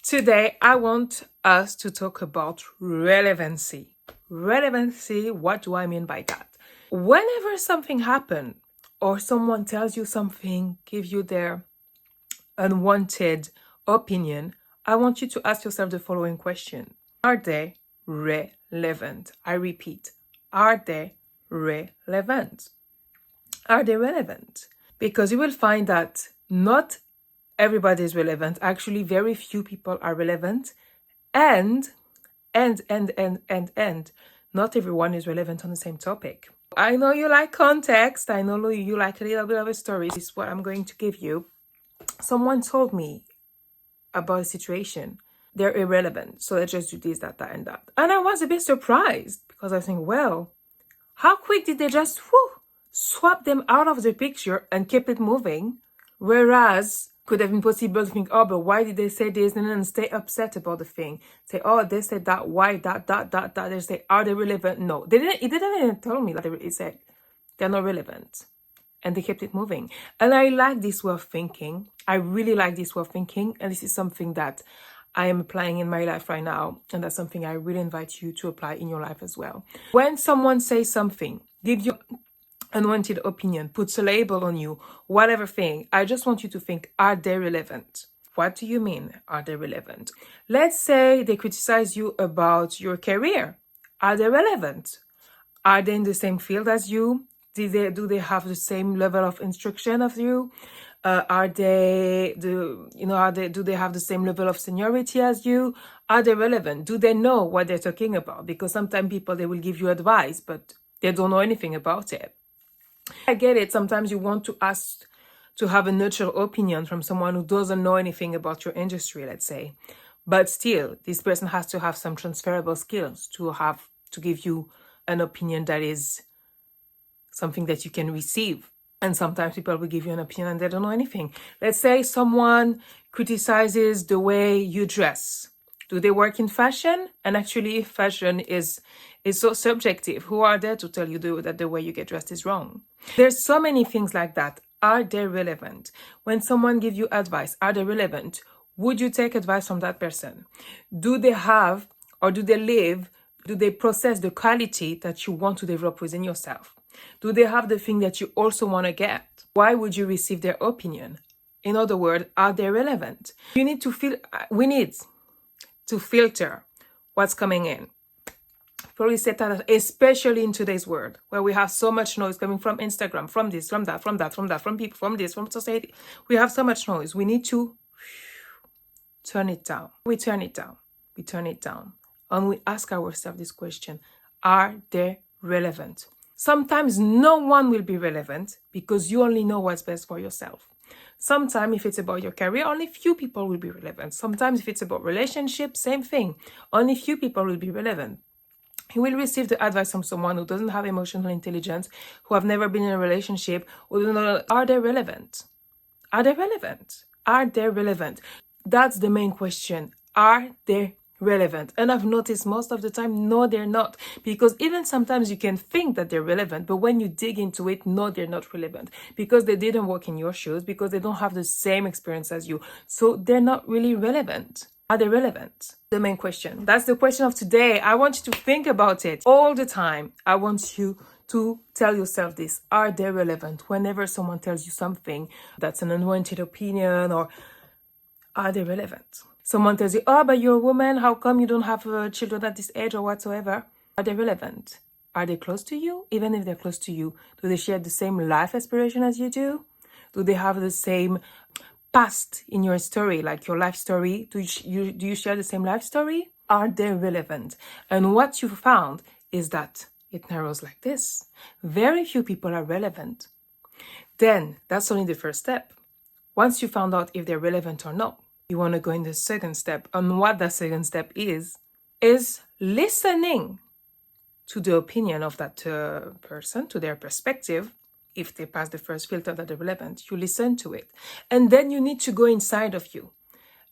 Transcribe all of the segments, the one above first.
Today, I want us to talk about relevancy. Relevancy, what do I mean by that? Whenever something happens or someone tells you something, gives you their unwanted opinion, I want you to ask yourself the following question. Are they relevant? I repeat, are they relevant? Are they relevant? Because you will find that not everybody is relevant. Actually, very few people are relevant. And not everyone is relevant on the same topic. I know you like context. I know you like a little bit of a story. This is what I'm going to give you. Someone told me about a situation. They're irrelevant. So let's just do this, that, and that. And I was a bit surprised because I think, well, how quick did they just swap them out of the picture and keep it moving? Whereas could have been possible to think, oh, but why did they say this? And then stay upset about the thing. Say, oh, they said that, why that. They say, are they relevant? No, they didn't. It didn't even tell me that it said they're not relevant. And they kept it moving. And I like this way of thinking. I really like this way of thinking. And this is something that I am applying in my life right now. And that's something I really invite you to apply in your life as well. When someone says something, give you unwanted opinion, puts a label on you, whatever thing, I just want you to think, are they relevant? What do you mean, are they relevant? Let's say they criticize you about your career. Are they relevant? Are they in the same field as you? Do they have the same level of instruction as you? Do they have the same level of seniority as you? Are they relevant? Do they know what they're talking about? Because sometimes people, they will give you advice, but they don't know anything about it. I get it. Sometimes you want to ask to have a neutral opinion from someone who doesn't know anything about your industry, let's say. But still, this person has to have some transferable skills to give you an opinion that is something that you can receive. And sometimes people will give you an opinion and they don't know anything. Let's say someone criticizes the way you dress. Do they work in fashion? And actually, fashion is so subjective. Who are they to tell you that the way you get dressed is wrong? There's so many things like that. Are they relevant? When someone gives you advice, are they relevant? Would you take advice from that person? Do they have, or do they possess the quality that you want to develop within yourself? Do they have the thing that you also want to get? Why would you receive their opinion? In other words, are they relevant? We need to filter what's coming in. Probably set that, especially in today's world, where we have so much noise coming from Instagram, from this, from that, from people, from this, from society. We have so much noise. We need to turn it down. We turn it down. And we ask ourselves this question, are they relevant? Sometimes no one will be relevant because you only know what's best for yourself. Sometimes if it's about your career, only few people will be relevant. Sometimes if it's about relationships, same thing. Only few people will be relevant. You will receive the advice from someone who doesn't have emotional intelligence, who have never been in a relationship, who don't know, are they relevant? Are they relevant? Are they relevant? That's the main question. Are they relevant? And I've noticed most of the time, no, they're not. Because even sometimes you can think that they're relevant, but when you dig into it, no, they're not relevant. Because they didn't walk in your shoes, because they don't have the same experience as you. So they're not really relevant. Are they relevant? The main question. That's the question of today. I want you to think about it all the time. I want you to tell yourself this. Are they relevant? Whenever someone tells you something that's an unwanted opinion, or are they relevant? Someone tells you, oh, but you're a woman. How come you don't have children at this age or whatsoever? Are they relevant? Are they close to you? Even if they're close to you, do they share the same life aspiration as you do? Do they have the same past in your story, like your life story? Do you share the same life story? Are they relevant? And what you found is that it narrows like this. Very few people are relevant. Then that's only the first step. Once you found out if they're relevant or not, you want to go in the second step. And what that second step is listening to the opinion of that person, to their perspective. If they pass the first filter that they're relevant, you listen to it. And then you need to go inside of you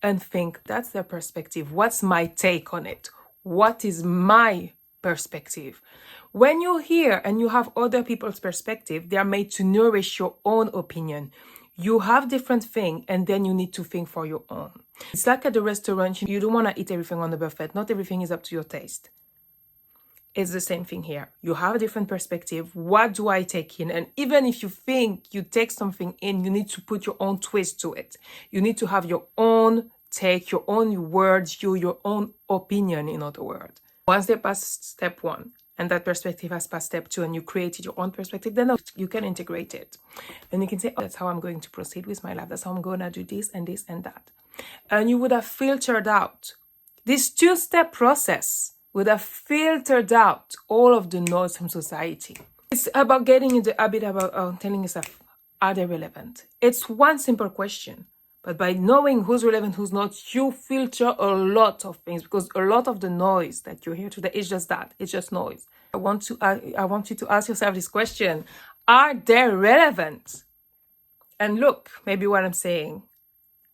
and think, that's their perspective. What's my take on it? What is my perspective? When you hear and you have other people's perspective, they are made to nourish your own opinion. You have different thing, and then you need to think for your own. It's like at the restaurant, you don't want to eat everything on the buffet. Not everything is up to your taste. It's the same thing here. You have a different perspective. What do I take in? And even if you think you take something in, you need to put your own twist to it. You need to have your own take, your own words, your own opinion, in other words. Once they pass step 1, and that perspective has passed step 2, and you created your own perspective, then you can integrate it. And you can say, oh, that's how I'm going to proceed with my life. That's how I'm going to do this and this and that. And you would have filtered out this 2-step process, would have filtered out all of the noise from society. It's about getting in the habit about telling yourself, are they relevant? It's one simple question. But by knowing who's relevant, who's not, you filter a lot of things, because a lot of the noise that you hear today is just that. It's just noise. I want you to ask yourself this question. Are they relevant? And look, maybe what I'm saying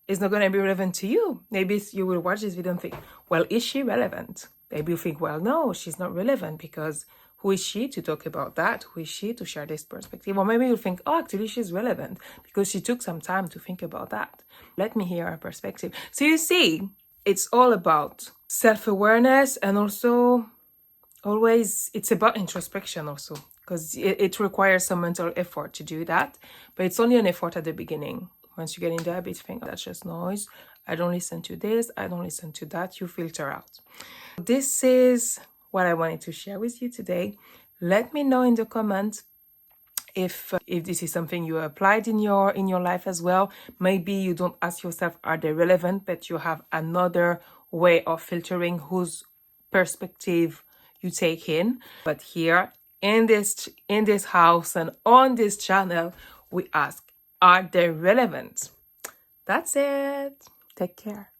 is not going to be relevant to you. Maybe you will watch this video and think, well, is she relevant? Maybe you think, well, no, she's not relevant, because who is she to talk about that? Who is she to share this perspective? Or maybe you think, oh, actually, she's relevant because she took some time to think about that. Let me hear her perspective. So you see, it's all about self-awareness, and also always it's about introspection also, because it requires some mental effort to do that. But it's only an effort at the beginning. Once you get in the habit, think, oh, that's just noise. I don't listen to this. I don't listen to that. You filter out. This is what I wanted to share with you today. Let me know in the comments if this is something you applied in your life as well. Maybe you don't ask yourself, are they relevant? But you have another way of filtering whose perspective you take in. But here in this house and on this channel, we ask, are they relevant? That's it. Take care.